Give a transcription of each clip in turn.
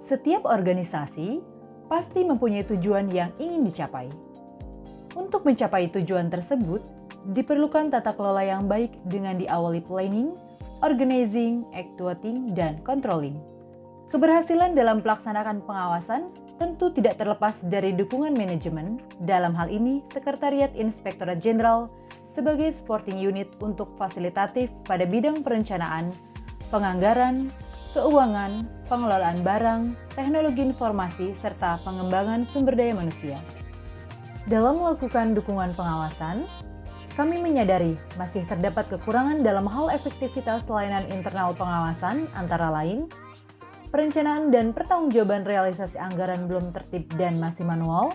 Setiap organisasi pasti mempunyai tujuan yang ingin dicapai. Untuk mencapai tujuan tersebut, diperlukan tata kelola yang baik dengan diawali planning, organizing, actuating, dan controlling. Keberhasilan dalam pelaksanaan pengawasan tentu tidak terlepas dari dukungan manajemen, dalam hal ini Sekretariat Inspektorat Jenderal sebagai supporting unit untuk fasilitatif pada bidang perencanaan, penganggaran, keuangan, pengelolaan barang, teknologi informasi, serta pengembangan sumber daya manusia. Dalam melakukan dukungan pengawasan, kami menyadari masih terdapat kekurangan dalam hal efektivitas layanan internal pengawasan, antara lain, perencanaan dan pertanggungjawaban realisasi anggaran belum tertib dan masih manual,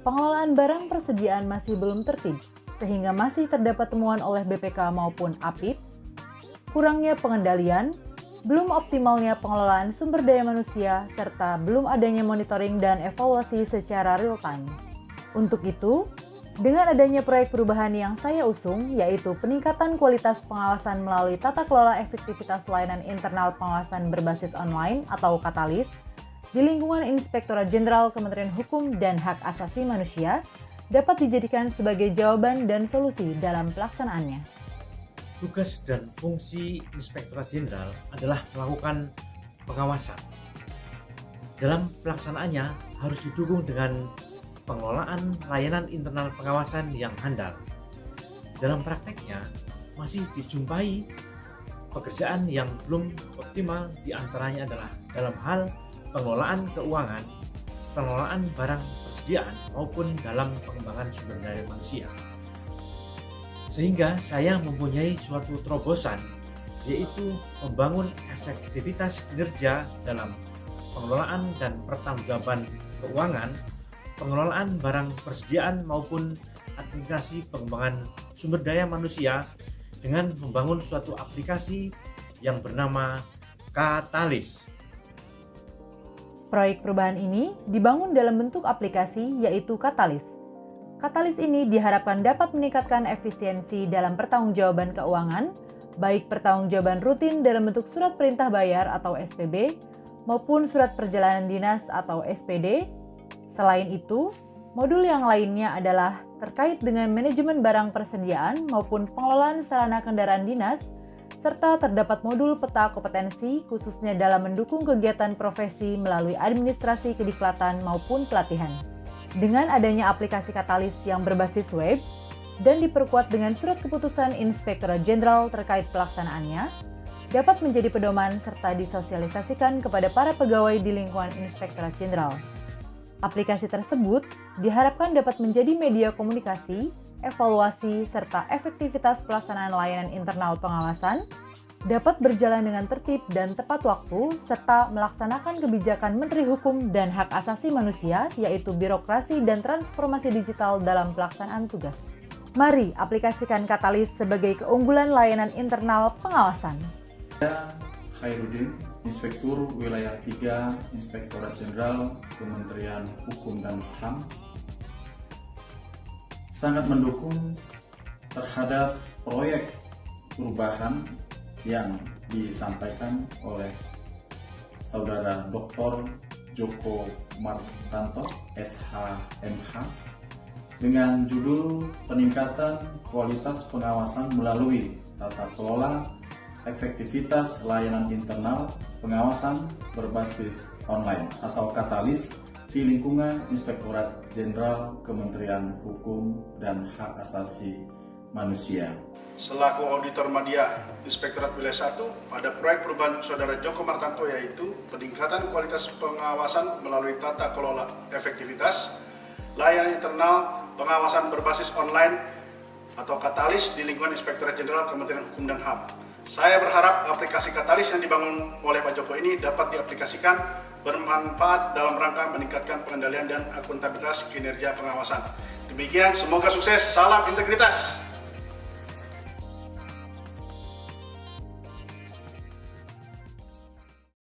pengelolaan barang persediaan masih belum tertib, sehingga masih terdapat temuan oleh BPK maupun APIP, kurangnya pengendalian, belum optimalnya pengelolaan sumber daya manusia, serta belum adanya monitoring dan evaluasi secara real-time. Untuk itu, dengan adanya proyek perubahan yang saya usung, yaitu peningkatan kualitas pengawasan melalui tata kelola efektivitas layanan internal pengawasan berbasis online atau Katalis, di lingkungan Inspektorat Jenderal Kementerian Hukum dan Hak Asasi Manusia, dapat dijadikan sebagai jawaban dan solusi dalam pelaksanaannya. Tugas dan fungsi Inspektorat Jenderal adalah melakukan pengawasan. Dalam pelaksanaannya harus didukung dengan pengelolaan layanan internal pengawasan yang handal. Dalam prakteknya masih dijumpai pekerjaan yang belum optimal, diantaranya adalah dalam hal pengelolaan keuangan, pengelolaan barang persediaan maupun dalam pengembangan sumber daya manusia. Sehingga saya mempunyai suatu terobosan, yaitu membangun efektivitas kinerja dalam pengelolaan dan pertanggungjawaban keuangan, pengelolaan barang persediaan maupun administrasi pengembangan sumber daya manusia dengan membangun suatu aplikasi yang bernama Katalis. Proyek perubahan ini dibangun dalam bentuk aplikasi yaitu Katalis. Katalis ini diharapkan dapat meningkatkan efisiensi dalam pertanggungjawaban keuangan, baik pertanggungjawaban rutin dalam bentuk surat perintah bayar atau SPB maupun surat perjalanan dinas atau SPD. Selain itu, modul yang lainnya adalah terkait dengan manajemen barang persediaan maupun pengelolaan sarana kendaraan dinas, serta terdapat modul peta kompetensi khususnya dalam mendukung kegiatan profesi melalui administrasi kediklatan maupun pelatihan. Dengan adanya aplikasi Katalis yang berbasis web dan diperkuat dengan surat keputusan Inspektorat Jenderal terkait pelaksanaannya, dapat menjadi pedoman serta disosialisasikan kepada para pegawai di lingkungan Inspektorat Jenderal. Aplikasi tersebut diharapkan dapat menjadi media komunikasi, evaluasi, serta efektivitas pelaksanaan layanan internal pengawasan, dapat berjalan dengan tertib dan tepat waktu, serta melaksanakan kebijakan Menteri Hukum dan Hak Asasi Manusia, yaitu birokrasi dan transformasi digital dalam pelaksanaan tugas. Mari aplikasikan Katalis sebagai keunggulan layanan internal pengawasan. Khairuddin, Inspektur Wilayah 3, Inspektorat Jenderal Kementerian Hukum dan HAM, sangat mendukung terhadap proyek perubahan yang disampaikan oleh Saudara Dr. Joko Martanto, SHMH, dengan judul peningkatan kualitas pengawasan melalui tata kelola efektivitas layanan internal pengawasan berbasis online atau Katalis di lingkungan Inspektorat Jenderal Kementerian Hukum dan Hak Asasi Manusia. Selaku Auditor Media Inspektorat Wilayah 1 pada proyek perubahan Saudara Joko Martanto, yaitu peningkatan kualitas pengawasan melalui tata kelola efektivitas layanan internal pengawasan berbasis online atau Katalis di lingkungan Inspektorat Jenderal Kementerian Hukum dan HAM. Saya berharap aplikasi Katalis yang dibangun oleh Pak Joko ini dapat diaplikasikan bermanfaat dalam rangka meningkatkan pengendalian dan akuntabilitas kinerja pengawasan. Demikian, semoga sukses, salam integritas.